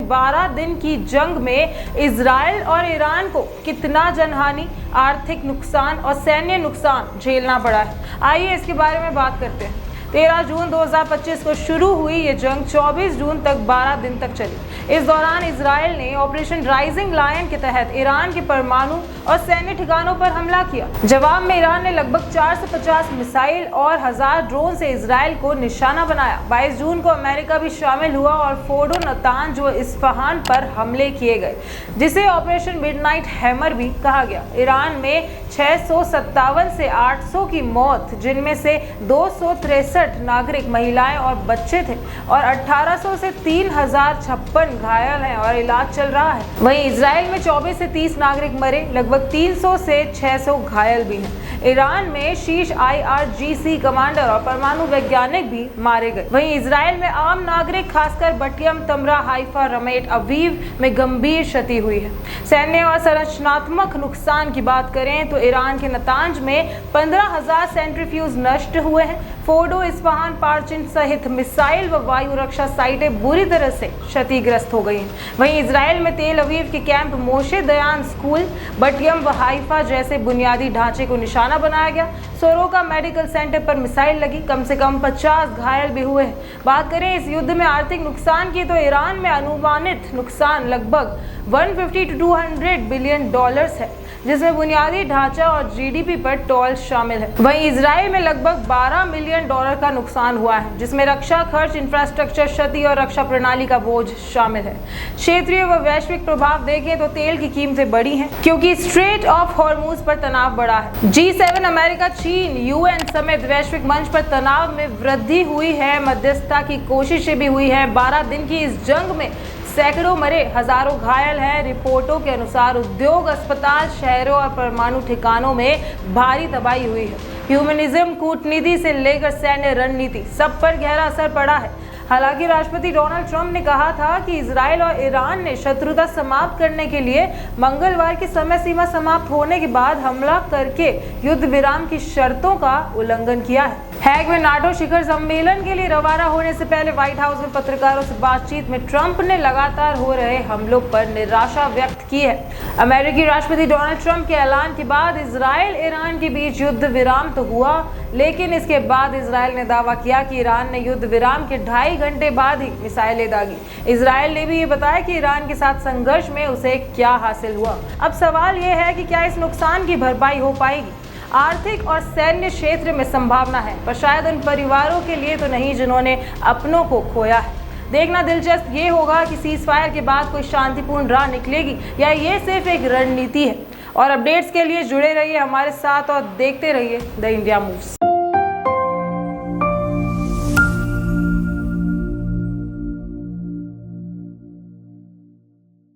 12 दिन की जंग में इजराइल और ईरान को कितना जनहानि, आर्थिक नुकसान और सैन्य नुकसान झेलना पड़ा है। आइए इसके बारे में बात करते हैं। 13 जून 2025 को शुरू हुई ये जंग 24 जून तक 12 दिन तक चली। इस दौरान इजराइल ने ऑपरेशन राइजिंग लायन के तहत ईरान के परमाणु और सैन्य ठिकानों पर हमला किया। जवाब में ईरान ने लगभग 450 मिसाइल और 1000 ड्रोन से इजराइल को निशाना बनाया। 22 जून को अमेरिका भी शामिल हुआ और फोर्डो, नतांज व इस्फहान पर हमले किए गए, जिसे ऑपरेशन मिडनाइट हैमर भी कहा गया। ईरान में 657 से 800 की मौत, जिनमें से 263 नागरिक, महिलाएं और बच्चे थे और 1800 से 3056 घायल हैं और इलाज चल रहा है। वहीं इजराइल में 24 से 30 नागरिक मरे, लगभग 300 से 600 घायल भी हैं। ईरान में शीर्ष IRGC कमांडर और परमाणु वैज्ञानिक भी मारे गए। वहीं इजराइल में आम नागरिक, खासकर बटियम, तमरा, हाइफा, रमेट, अवीव में गंभीर क्षति हुई है। सैन्य और संरचनात्मक नुकसान की बात करें तो ईरान के नतांज में 15,000 सेंट्रीफ्यूज नष्ट हुए हैं। फोर्डो, इस्फहान, पार्चिन सहित मिसाइल व वायु रक्षा साइटें बुरी तरह से क्षतिग्रस्त हो गई हैं। वहीं इजराइल में तेल अवीव के कैंप, मोशे दयान स्कूल, बटियम व हाइफा जैसे बुनियादी ढांचे को निशाना बनाया गया। सोरोका मेडिकल सेंटर पर मिसाइल लगी, कम से कम 50 घायल भी हुए हैं। बात करें इस युद्ध में आर्थिक नुकसान की तो ईरान में अनुमानित नुकसान लगभग 150 to 200 बिलियन डॉलर्स है, जिसमें बुनियादी ढांचा और GDP पर टोल शामिल है। वहीं इजराइल में लगभग 12 मिलियन डॉलर का नुकसान हुआ है, जिसमें रक्षा खर्च, इंफ्रास्ट्रक्चर क्षति और रक्षा प्रणाली का बोझ शामिल है। क्षेत्रीय व वैश्विक प्रभाव देखें तो तेल की कीमतें बढ़ी हैं क्योंकि स्ट्रेट ऑफ हॉर्मुज पर तनाव बढ़ा है। G7, अमेरिका, चीन, UN समेत वैश्विक मंच पर तनाव में वृद्धि हुई है। मध्यस्थता की कोशिशें भी हुई है। 12 दिन की इस जंग में सैकड़ों मरे, हजारों घायल हैं। रिपोर्टों के अनुसार उद्योग, अस्पताल, शहरों और परमाणु ठिकानों में भारी तबाही हुई है। ह्यूमनिज्म, कूटनीति से लेकर सैन्य रणनीति, सब पर गहरा असर पड़ा है। हालांकि राष्ट्रपति डोनाल्ड ट्रंप ने कहा था कि इजराइल और ईरान ने शत्रुता समाप्त करने के लिए मंगलवार की समय सीमा समाप्त होने के बाद हमला करके युद्ध विराम की शर्तों का उल्लंघन किया है। हैग में नाटो शिखर सम्मेलन के लिए रवाना होने से पहले व्हाइट हाउस में पत्रकारों से बातचीत में ट्रंप ने लगातार हो रहे हमलों पर निराशा व्यक्त की है। अमेरिकी राष्ट्रपति डोनाल्ड ट्रंप के ऐलान के बाद इजराइल ईरान के बीच युद्ध विराम तो हुआ, लेकिन इसके बाद इजराइल ने दावा किया कि ईरान ने युद्ध विराम के 2.5 घंटे बाद ही मिसाइलें दागी। इजराइल ने भी ये बताया कि ईरान के साथ संघर्ष में उसे क्या हासिल हुआ। अब सवाल यह है कि क्या इस नुकसान की भरपाई हो पाएगी। आर्थिक और सैन्य क्षेत्र में संभावना है, पर शायद उन परिवारों के लिए तो नहीं जिन्होंने अपनों को खोया है। देखना दिलचस्प ये होगा कि सीज़फायर के बाद कोई शांतिपूर्ण राह निकलेगी या ये सिर्फ एक रणनीति है। और अपडेट्स के लिए जुड़े रहिए हमारे साथ और देखते रहिए द इंडिया मूव्स।